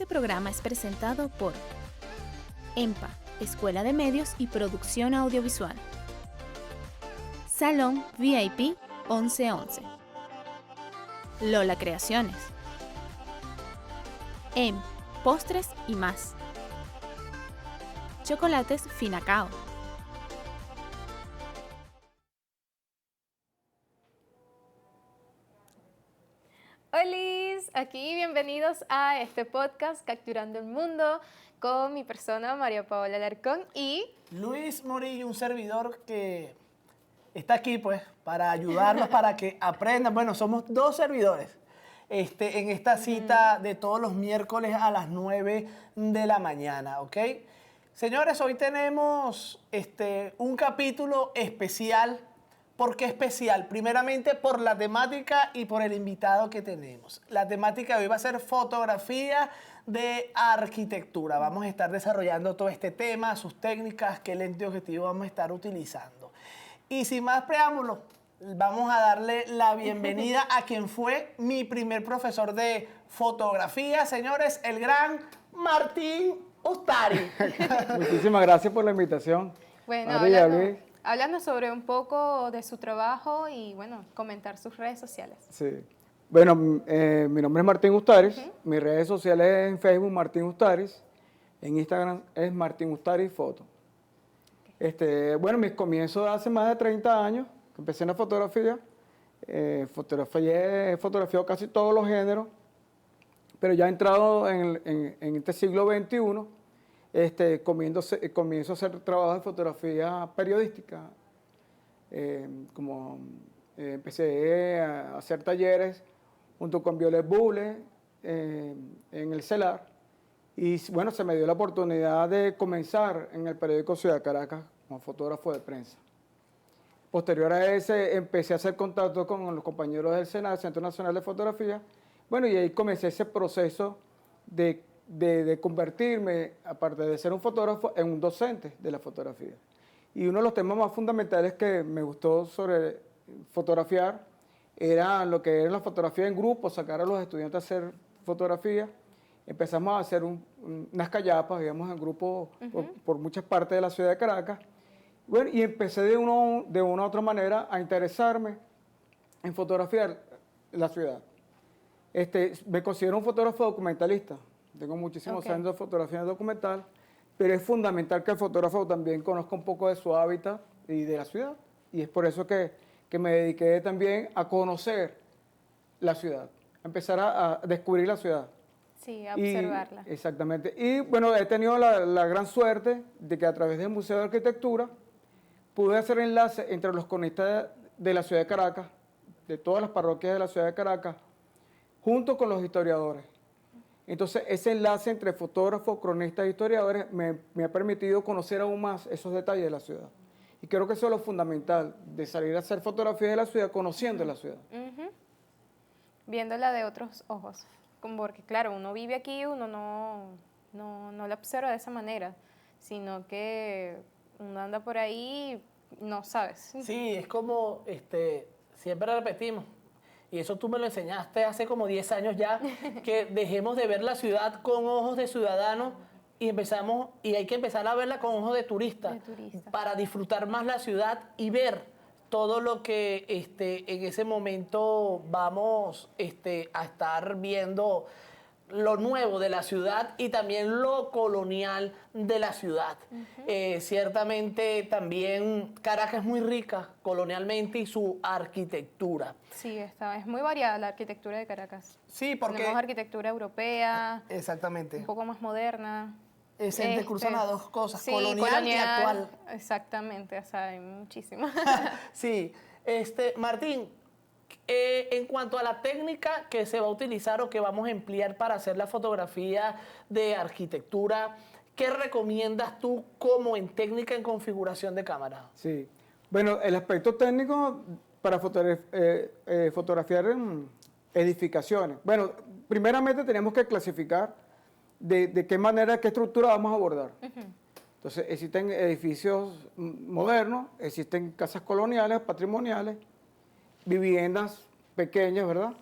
programa es presentado por EMPA, Escuela de Medios y Producción Audiovisual. Salón VIP 1111. Lola Creaciones. Postres y más. Chocolates Finacao. Hola, aquí bienvenidos a este podcast Capturando el Mundo con mi persona María Paola Alarcón y Luis Morillo, un servidor que está aquí pues para ayudarlos para que aprendan. Bueno, somos dos servidores en esta cita de todos los miércoles a las 9 de la mañana, ¿ok? Señores, hoy tenemos un capítulo especial. ¿Por qué especial? Primeramente por la temática y por el invitado que tenemos. La temática de hoy va a ser fotografía de arquitectura. Vamos a estar desarrollando todo este tema, sus técnicas, qué lente objetivo vamos a estar utilizando. Y sin más preámbulos, vamos a darle la bienvenida a quien fue mi primer profesor de fotografía, señores, el gran Martín Ustari. Muchísimas gracias por la invitación. bueno, María, Luis. hablando sobre un poco de su trabajo y bueno, comentar sus redes sociales. Sí. Bueno, mi nombre es Martín Ustaris. Mis redes sociales en Facebook, Martín Ustaris. En Instagram es Martín Ustaris Foto. Bueno, mis comienzos hace más de 30 años que empecé en la fotografía. He fotografiado casi todos los géneros, pero ya he entrado en este siglo XXI, comienzo a hacer trabajo de fotografía periodística. Empecé a hacer talleres junto con Violet Buble en el CELAR. Y bueno, se me dio la oportunidad de comenzar en el periódico Ciudad de Caracas como fotógrafo de prensa. Posterior a ese, empecé a hacer contacto con los compañeros del CENAR, Centro Nacional de Fotografía. Bueno, y ahí comencé ese proceso de convertirme, aparte de ser un fotógrafo, en un docente de la fotografía. Y uno de los temas más fundamentales que me gustó sobre fotografiar era lo que era la fotografía en grupo, sacar a los estudiantes a hacer fotografía. Empezamos a hacer unas callapas, digamos, en grupo por muchas partes de la ciudad de Caracas. Bueno, y empecé de una u otra manera a interesarme en fotografiar la ciudad. Me considero un fotógrafo documentalista. Tengo muchísimos años de fotografía documental, pero es fundamental que el fotógrafo también conozca un poco de su hábitat y de la ciudad. Y es por eso que me dediqué también a conocer la ciudad, a empezar a descubrir la ciudad. Sí, a observarla. Exactamente. Y bueno, he tenido la gran suerte de que a través del Museo de Arquitectura pude hacer enlace entre los cronistas de la ciudad de Caracas, de todas las parroquias de la ciudad de Caracas, junto con los historiadores. Entonces, ese enlace entre fotógrafos, cronistas e historiadores me ha permitido conocer aún más esos detalles de la ciudad. Y creo que eso es lo fundamental, de salir a hacer fotografías de la ciudad, conociendo la ciudad. Viéndola de otros ojos. Porque claro, uno vive aquí, uno no la observa de esa manera, sino que uno anda por ahí y no sabes. Sí, es como, siempre repetimos, y eso tú me lo enseñaste hace como 10 años ya, que dejemos de ver la ciudad con ojos de ciudadanos y hay que empezar a verla con ojos de turista, para disfrutar más la ciudad y ver todo lo que en ese momento vamos a estar viendo, lo nuevo de la ciudad y también lo colonial de la ciudad. Ciertamente también Caracas es muy rica colonialmente y su arquitectura. Sí, es muy variada la arquitectura de Caracas. Sí, porque... Tenemos arquitectura europea. Exactamente. Un poco más moderna. Se cruzan las dos cosas, sí, colonial y actual. Exactamente, o sea, hay muchísimas. Sí, Martín, en cuanto a la técnica que se va a utilizar o que vamos a emplear para hacer la fotografía de arquitectura, ¿qué recomiendas tú como en técnica en configuración de cámara? Sí, bueno, el aspecto técnico para fotografiar edificaciones. Bueno, primeramente tenemos que clasificar de qué manera, qué estructura vamos a abordar. Entonces, existen edificios modernos, existen casas coloniales, patrimoniales, viviendas pequeñas, ¿verdad?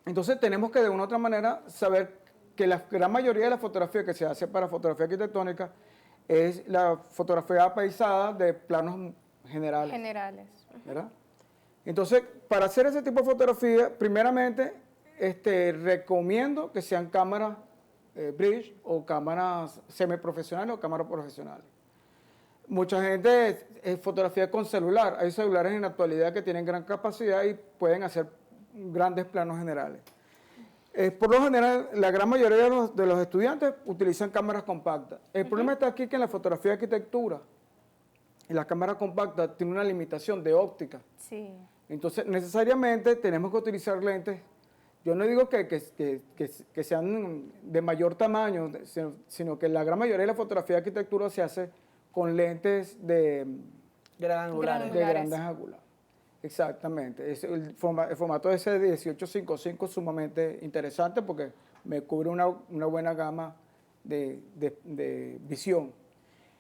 Entonces, tenemos que de una u otra manera saber que la gran mayoría de la fotografía que se hace para fotografía arquitectónica es la fotografía apaisada de planos generales. Generales. ¿Verdad? Entonces, para hacer ese tipo de fotografía, primeramente, recomiendo que sean cámaras bridge o cámaras semiprofesionales o cámaras profesionales. Mucha gente fotografía con celular. Hay celulares en la actualidad que tienen gran capacidad y pueden hacer grandes planos generales. Por lo general, la gran mayoría de los estudiantes utilizan cámaras compactas. El problema está aquí que en la fotografía de arquitectura, la cámara compacta tiene una limitación de óptica. Sí. Entonces, necesariamente tenemos que utilizar lentes. Yo no digo que sean de mayor tamaño, sino que la gran mayoría de la fotografía de arquitectura se hace con lentes de Gran angulares. de grandes angulares. Exactamente. El formato ese de 1855 es sumamente interesante porque me cubre una buena gama de visión.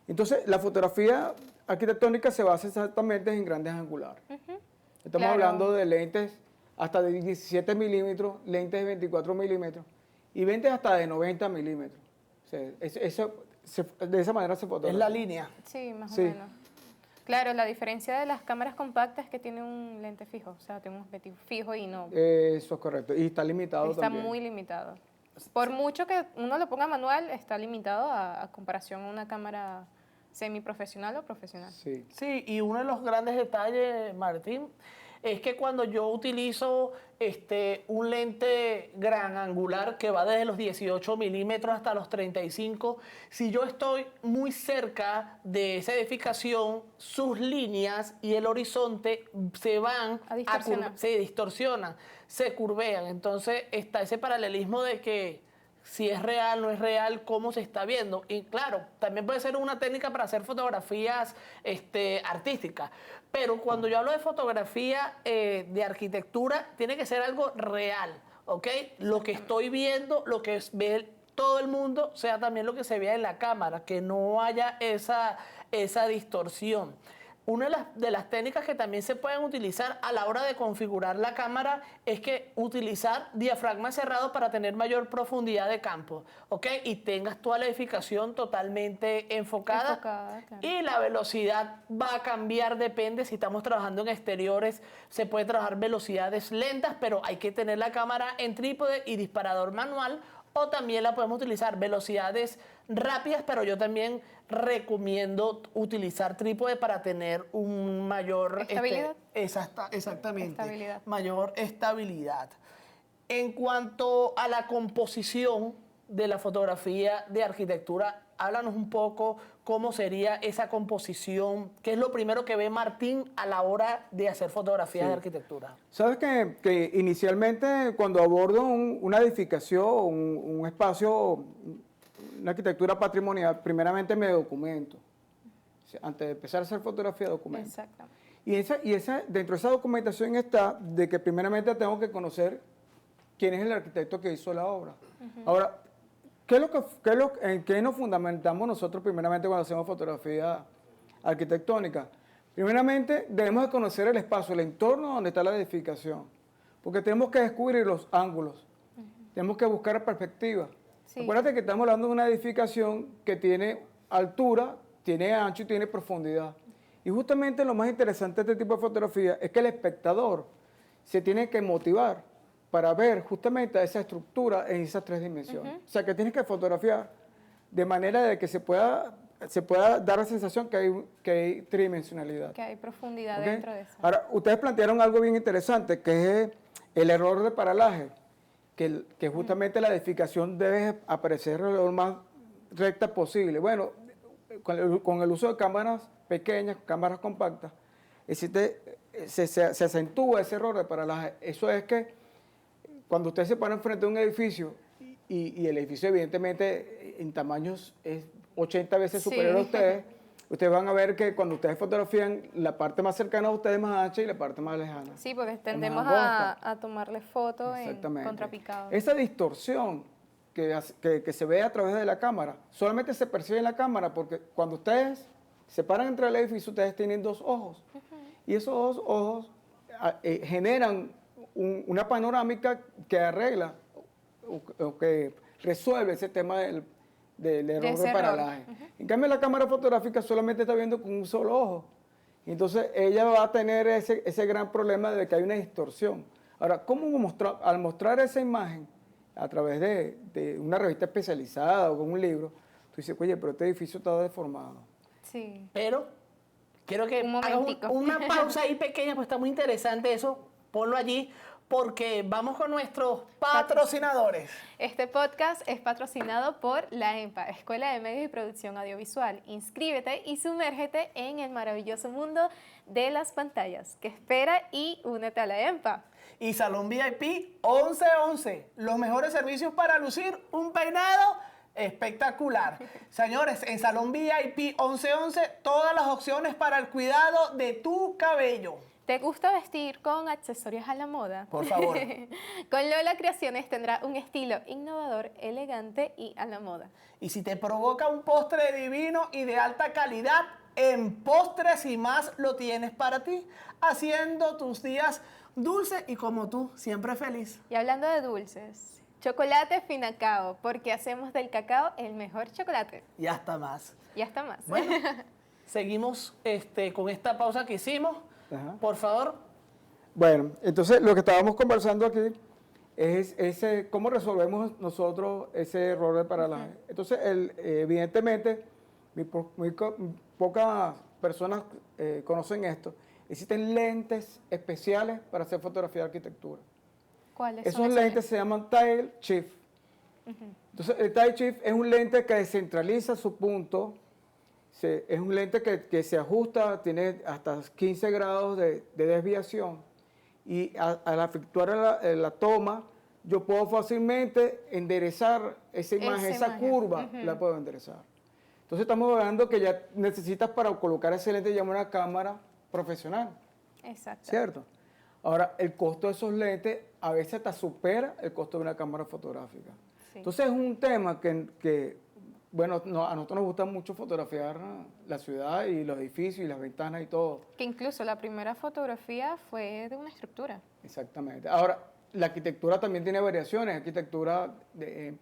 Entonces, la fotografía arquitectónica se basa exactamente en grandes angulares. Estamos Claro. hablando de lentes hasta de 17 milímetros, lentes de 24 milímetros y lentes hasta de 90 milímetros. O sea, de esa manera se Es fotografía. la línea. Sí, más Sí. o menos. Claro, la diferencia de las cámaras compactas es que tiene un lente fijo, o sea, tiene un objetivo fijo y no Eso es correcto. Y está limitado está también. muy limitado. Por mucho que uno lo ponga manual, está limitado a comparación a una cámara semiprofesional o profesional. Sí. Sí, y uno de los grandes detalles, Martín, es que cuando yo utilizo un lente gran angular que va desde los 18 milímetros hasta los 35, si yo estoy muy cerca de esa edificación, sus líneas y el horizonte se van A distorsionar. se distorsionan, se curvean. Entonces está ese paralelismo de que si es real, no es real, cómo se está viendo. Y claro, también puede ser una técnica para hacer fotografías artísticas. Pero cuando yo hablo de fotografía de arquitectura, tiene que ser algo real, ¿ok? Lo que estoy viendo, lo que ve todo el mundo, sea también lo que se vea en la cámara, que no haya esa distorsión. Una de las técnicas que también se pueden utilizar a la hora de configurar la cámara es que utilizar diafragma cerrado para tener mayor profundidad de campo, ¿ok? Y tengas toda la edificación totalmente enfocada. Enfocada, claro. Y la velocidad va a cambiar, depende. Si estamos trabajando en exteriores, se puede trabajar velocidades lentas, pero hay que tener la cámara en trípode y disparador manual. O también la podemos utilizar velocidades rápidas, pero yo también recomiendo utilizar trípode para tener un mayor... ¿Estabilidad? Exactamente. Estabilidad. Mayor estabilidad. En cuanto a la composición de la fotografía de arquitectura, háblanos un poco cómo sería esa composición, qué es lo primero que ve Martín a la hora de hacer fotografías Sí. de arquitectura. Sabes que inicialmente cuando abordo una edificación, un espacio, una arquitectura patrimonial, primeramente me documento. O sea, antes de empezar a hacer fotografía, documento. Exactamente. Y dentro de esa documentación está de que primeramente tengo que conocer quién es el arquitecto que hizo la obra. Ahora, ¿en qué nos fundamentamos nosotros primeramente cuando hacemos fotografía arquitectónica? Primeramente, debemos de conocer el espacio, el entorno donde está la edificación, porque tenemos que descubrir los ángulos, tenemos que buscar perspectiva. Sí. Acuérdate que estamos hablando de una edificación que tiene altura, tiene ancho y tiene profundidad. Y justamente lo más interesante de este tipo de fotografía es que el espectador se tiene que motivar para ver justamente esa estructura en esas tres dimensiones. O sea, que tienes que fotografiar de manera de que se pueda dar la sensación que hay tridimensionalidad. Que hay profundidad ¿Ok? dentro de eso. Ahora, ustedes plantearon algo bien interesante, que es el error de paralaje, que justamente la edificación debe aparecer lo más recta posible. Bueno, con el uso de cámaras pequeñas, cámaras compactas, se acentúa ese error de paralaje. Eso es que cuando usted se para enfrente de un edificio y el edificio evidentemente en tamaños es 80 veces Sí. superior a ustedes van a ver que cuando ustedes fotografían, la parte más cercana a ustedes es más ancha y la parte más lejana. Sí, porque es tendemos más angosta. a tomarle fotos en Exactamente. contrapicado. Esa distorsión que se ve a través de la cámara, solamente se percibe en la cámara porque cuando ustedes se paran entre el edificio, ustedes tienen dos ojos. Y esos dos ojos generan una panorámica que arregla o que resuelve ese tema del error ese de error. paralaje. En cambio, la cámara fotográfica solamente está viendo con un solo ojo. Y entonces ella va a tener ese gran problema de que hay una distorsión. Ahora, al mostrar esa imagen a través de una revista especializada o con un libro, tú dices, oye, pero este edificio está deformado. Sí. Pero quiero que Un hagas momentico. una pausa ahí pequeña, pues está muy interesante eso. Ponlo allí porque vamos con nuestros patrocinadores. Este podcast es patrocinado por la EMPA, Escuela de Medios y Producción Audiovisual. Inscríbete y sumérgete en el maravilloso mundo de las pantallas. Que espera y únete a la EMPA. Y Salón VIP 1111, los mejores servicios para lucir un peinado espectacular. Señores, en Salón VIP 1111, todas las opciones para el cuidado de tu cabello. ¿Te gusta vestir con accesorios a la moda? Por favor. Con Lola Creaciones tendrá un estilo innovador, elegante y a la moda. Y si te provoca un postre divino y de alta calidad, en Postres y Más lo tienes para ti, haciendo tus días dulces y como tú, siempre feliz. Y hablando de dulces, chocolate Finacao, porque hacemos del cacao el mejor chocolate. Y hasta más. Y hasta más. Bueno, seguimos con esta pausa que hicimos. Ajá. Por favor. Bueno, entonces lo que estábamos conversando aquí es cómo resolvemos nosotros ese error de paralaje. Entonces, evidentemente, pocas personas conocen esto. Existen lentes especiales para hacer fotografía de arquitectura. ¿Cuáles Esos son lentes se llaman Tile Shift. Entonces, el Tile Shift es un lente que descentraliza su punto. Es un lente que se ajusta, tiene hasta 15 grados de desviación. Y al efectuar la toma, yo puedo fácilmente enderezar esa imagen, esa curva, la puedo enderezar. Entonces, estamos hablando que ya necesitas para colocar ese lente ya una cámara profesional. Exacto. ¿Cierto? Ahora, el costo de esos lentes a veces hasta supera el costo de una cámara fotográfica. Sí. Entonces, es un tema que bueno, a nosotros nos gusta mucho fotografiar la ciudad y los edificios y las ventanas y todo. Que incluso la primera fotografía fue de una estructura. Exactamente. Ahora, la arquitectura también tiene variaciones. Arquitectura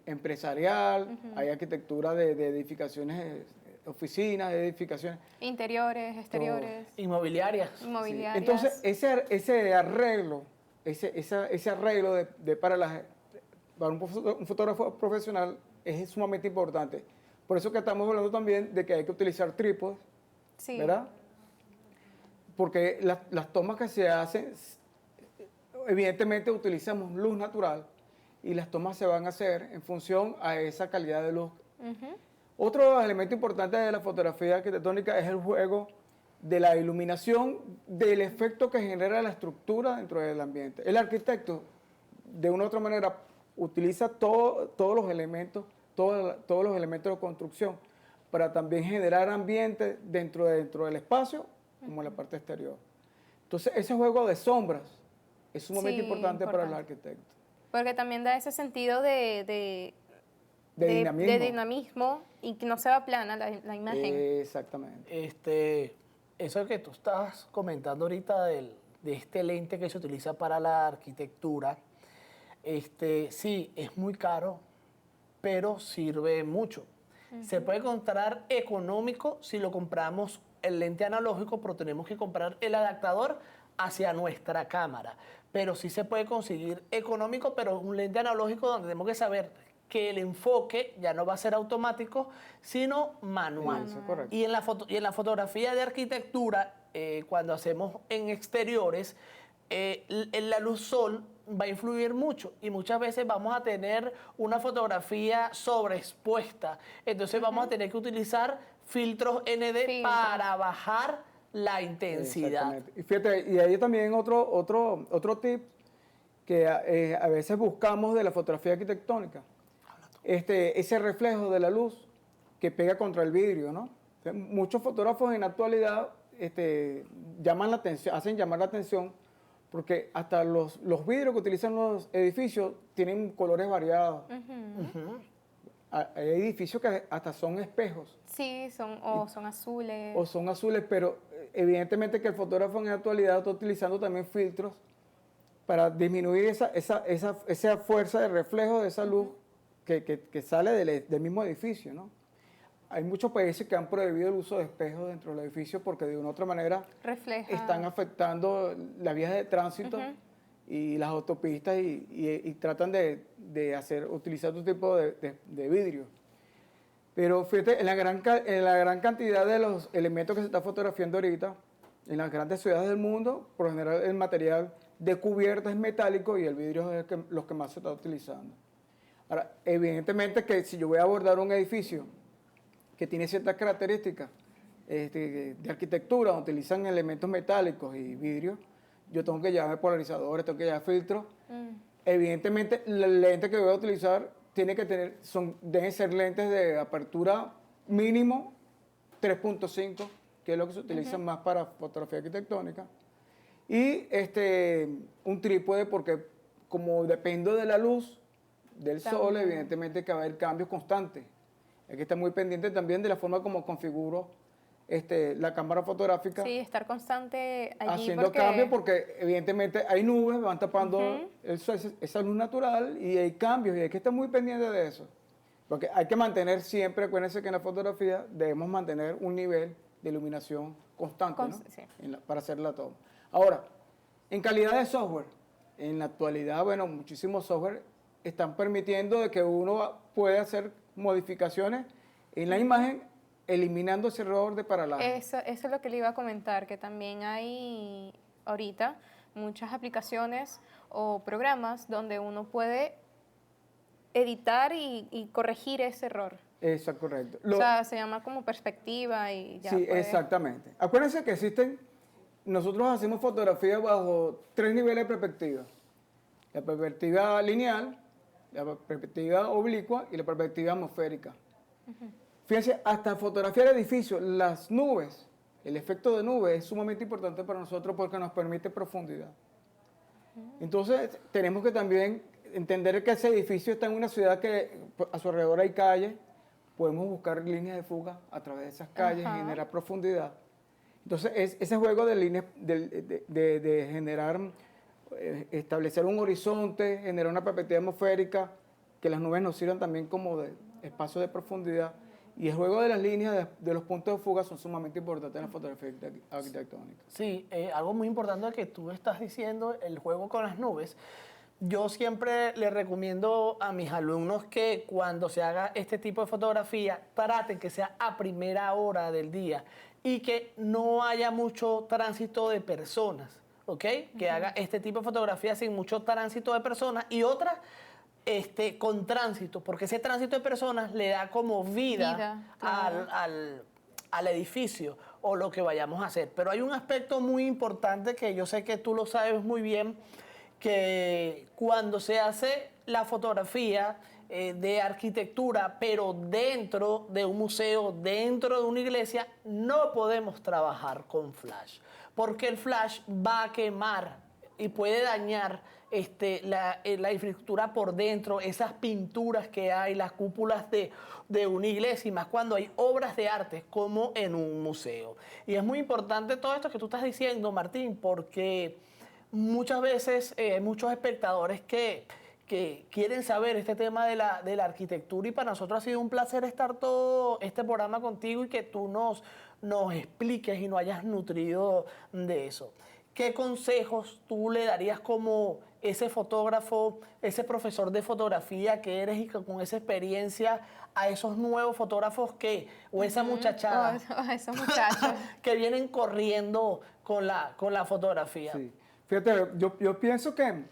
empresarial, hay arquitectura de edificaciones, oficinas, de edificaciones. Interiores, exteriores, Inmobiliarias. inmobiliarias. Entonces, ese arreglo, ese arreglo para un fotógrafo profesional es sumamente importante. Por eso que estamos hablando también de que hay que utilizar trípodes, sí. ¿verdad? Porque las tomas que se hacen, evidentemente utilizamos luz natural y las tomas se van a hacer en función a esa calidad de luz. Ujú. Otro elemento importante de la fotografía arquitectónica es el juego de la iluminación, del efecto que genera la estructura dentro del ambiente. El arquitecto, de una u otra manera, utiliza todos los elementos de construcción para también generar ambiente dentro del espacio como en la parte exterior. Entonces, ese juego de sombras es sumamente Sí, importante para el importante. arquitecto. Porque también da ese sentido de dinamismo. dinamismo y que no se va plana la imagen. Exactamente. Eso que tú estabas comentando ahorita de este lente que se utiliza para la arquitectura, sí, es muy caro, pero sirve mucho. Se puede encontrar económico si lo compramos el lente analógico, pero tenemos que comprar el adaptador hacia nuestra cámara. Pero sí se puede conseguir económico, pero un lente analógico donde tenemos que saber que el enfoque ya no va a ser automático, sino manual. Eso, correcto. Y en la fotografía de arquitectura, cuando hacemos en exteriores, la luz sol va a influir mucho y muchas veces vamos a tener una fotografía sobreexpuesta. Entonces vamos a tener que utilizar filtros ND para bajar la intensidad. Exactamente. Y fíjate, y hay también otro tip que a veces buscamos de la fotografía arquitectónica. Ese reflejo de la luz que pega contra el vidrio, ¿no? O sea, muchos fotógrafos en la actualidad hacen llamar la atención porque hasta los vidrios que utilizan los edificios tienen colores variados. Hay edificios que hasta son espejos. Sí, son azules. O son azules, pero evidentemente que el fotógrafo en la actualidad está utilizando también filtros para disminuir esa fuerza de reflejo de esa luz que sale del mismo edificio, ¿no? Hay muchos países que han prohibido el uso de espejos dentro del edificio porque de una u otra manera Refleja. están afectando las vías de tránsito y las autopistas y tratan de utilizar otro tipo de vidrio. Pero fíjate, en la gran cantidad de los elementos que se está fotografiando ahorita, en las grandes ciudades del mundo, por lo general el material de cubierta es metálico y el vidrio es los que más se está utilizando. Ahora, evidentemente que si yo voy a abordar un edificio que tiene ciertas características de arquitectura, donde utilizan elementos metálicos y vidrio, yo tengo que llevar polarizadores, tengo que llevar filtros. Evidentemente, la lente que voy a utilizar deben ser lentes de apertura mínimo 3.5, que es lo que se utiliza más para fotografía arquitectónica. Y un trípode, porque como dependo de la luz del sol, evidentemente que va a haber cambios constantes. Hay que estar muy pendiente también de la forma como configuro la cámara fotográfica. Sí, estar constante allí. Haciendo cambios porque evidentemente hay nubes, van tapando esa luz natural y hay cambios y hay que estar muy pendiente de eso. Porque hay que mantener siempre, acuérdense que en la fotografía debemos mantener un nivel de iluminación constante, ¿no? Sí. Para hacer la toma. Ahora, en calidad de software, en la actualidad, bueno, muchísimos software están permitiendo de que uno pueda hacer modificaciones en la imagen eliminando ese error de paralaje. Eso es lo que le iba a comentar, que también hay ahorita muchas aplicaciones o programas donde uno puede editar y corregir ese error. Eso es correcto. O sea, se llama como perspectiva y ya. Sí, exactamente. Acuérdense que nosotros hacemos fotografía bajo 3 niveles de perspectiva. La perspectiva lineal, la perspectiva oblicua y la perspectiva atmosférica. Fíjense, hasta fotografiar edificios, las nubes, el efecto de nube es sumamente importante para nosotros porque nos permite profundidad. Entonces, tenemos que también entender que ese edificio está en una ciudad que a su alrededor hay calles, podemos buscar líneas de fuga a través de esas calles, generar profundidad. Entonces, ese juego de líneas, de generar, establecer un horizonte, generar una perspectiva atmosférica, que las nubes nos sirvan también como de espacio de profundidad. Y el juego de las líneas de los puntos de fuga son sumamente importantes en la fotografía arquitectónica. Sí, algo muy importante que tú estás diciendo, el juego con las nubes. Yo siempre le recomiendo a mis alumnos que cuando se haga este tipo de fotografía, traten que sea a primera hora del día y que no haya mucho tránsito de personas, ¿ok? Que haga este tipo de fotografía sin mucho tránsito de personas y otras con tránsito, porque ese tránsito de personas le da como vida claro. al edificio o lo que vayamos a hacer. Pero hay un aspecto muy importante que yo sé que tú lo sabes muy bien, que cuando se hace la fotografía de arquitectura, pero dentro de un museo, dentro de una iglesia, no podemos trabajar con flash, porque el flash va a quemar y puede dañar la infraestructura por dentro, esas pinturas que hay, las cúpulas de una iglesia, y más cuando hay obras de arte como en un museo. Y es muy importante todo esto que tú estás diciendo, Martín, porque muchas veces hay muchos espectadores que quieren saber este tema de la arquitectura, y para nosotros ha sido un placer estar todo este programa contigo y que tú nos expliques y nos hayas nutrido de eso. ¿Qué consejos tú le darías como ese fotógrafo, ese profesor de fotografía que eres y con esa experiencia a esos nuevos fotógrafos o esa muchachada O esos muchachos que vienen corriendo con la fotografía? Sí. Fíjate, yo pienso que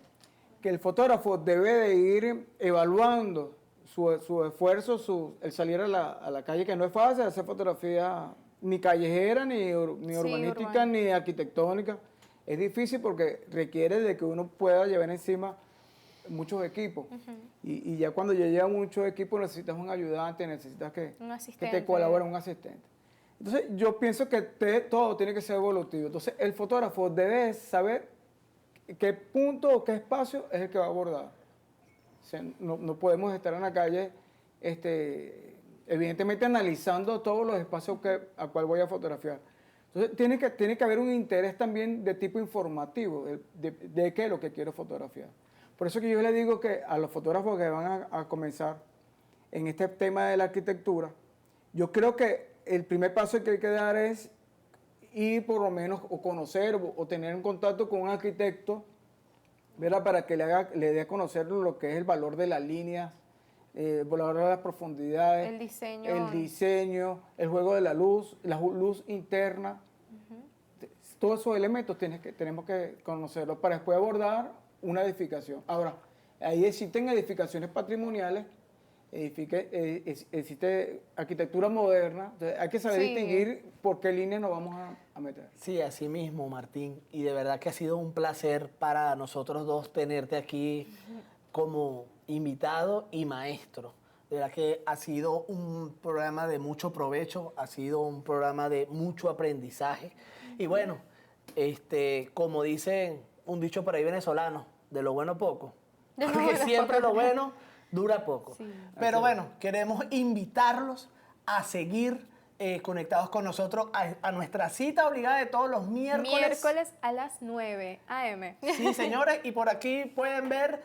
el fotógrafo debe de ir evaluando su esfuerzo, el salir a la calle, que no es fácil hacer fotografía ni callejera, ni urbanística, ni arquitectónica. Es difícil porque requiere de que uno pueda llevar encima muchos equipos. Y ya cuando ya llevan muchos equipos necesitas un ayudante, necesitas que te colabore, un asistente. Entonces yo pienso que todo tiene que ser evolutivo. Entonces el fotógrafo debe saber qué punto o qué espacio es el que va a abordar. O sea, no podemos estar en la calle evidentemente analizando todos los espacios a cual voy a fotografiar. Entonces, tiene que haber un interés también de tipo informativo, de qué es lo que quiero fotografiar. Por eso que yo le digo que a los fotógrafos que van a comenzar en este tema de la arquitectura, yo creo que el primer paso que hay que dar es ir por lo menos o conocer o tener un contacto con un arquitecto, ¿verdad? Para que le dé a conocer lo que es el valor de las líneas, el valor de las profundidades, El diseño. el juego de la luz interna. Todos esos elementos tenemos que conocerlos para después abordar una edificación. Ahora, ahí existen edificaciones patrimoniales, existe arquitectura moderna, entonces hay que saber Sí. distinguir por qué línea nos vamos a meter. Sí, así mismo, Martín. Y de verdad que ha sido un placer para nosotros dos tenerte aquí como invitado y maestro. De verdad que ha sido un programa de mucho provecho, ha sido un programa de mucho aprendizaje. Y bueno, como dicen un dicho por ahí venezolano, de lo bueno poco. De lo Porque bueno siempre poco. lo bueno dura poco. Sí. Pero bueno, queremos invitarlos a seguir conectados con nosotros a nuestra cita obligada de todos los Miércoles a las 9 a.m. Sí, señores, y por aquí pueden ver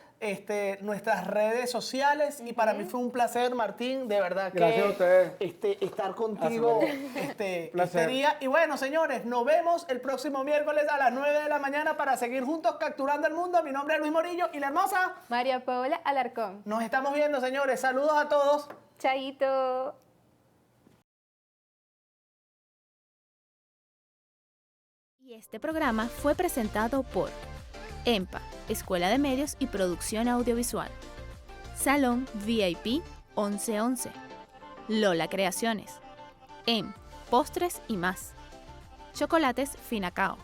nuestras redes sociales. Y para mí fue un placer, Martín, de verdad que Gracias a ustedes. estar contigo este Placer. día. Y bueno, señores, nos vemos el próximo miércoles a las 9 de la mañana para seguir juntos capturando el mundo. Mi nombre es Luis Morillo y la hermosa. María Paola Alarcón. Nos estamos viendo, señores. Saludos a todos. Chaito. Y este programa fue presentado por EMPA, Escuela de Medios y Producción Audiovisual. Salón VIP 1111. Lola Creaciones. Postres y más. Chocolates Finacao.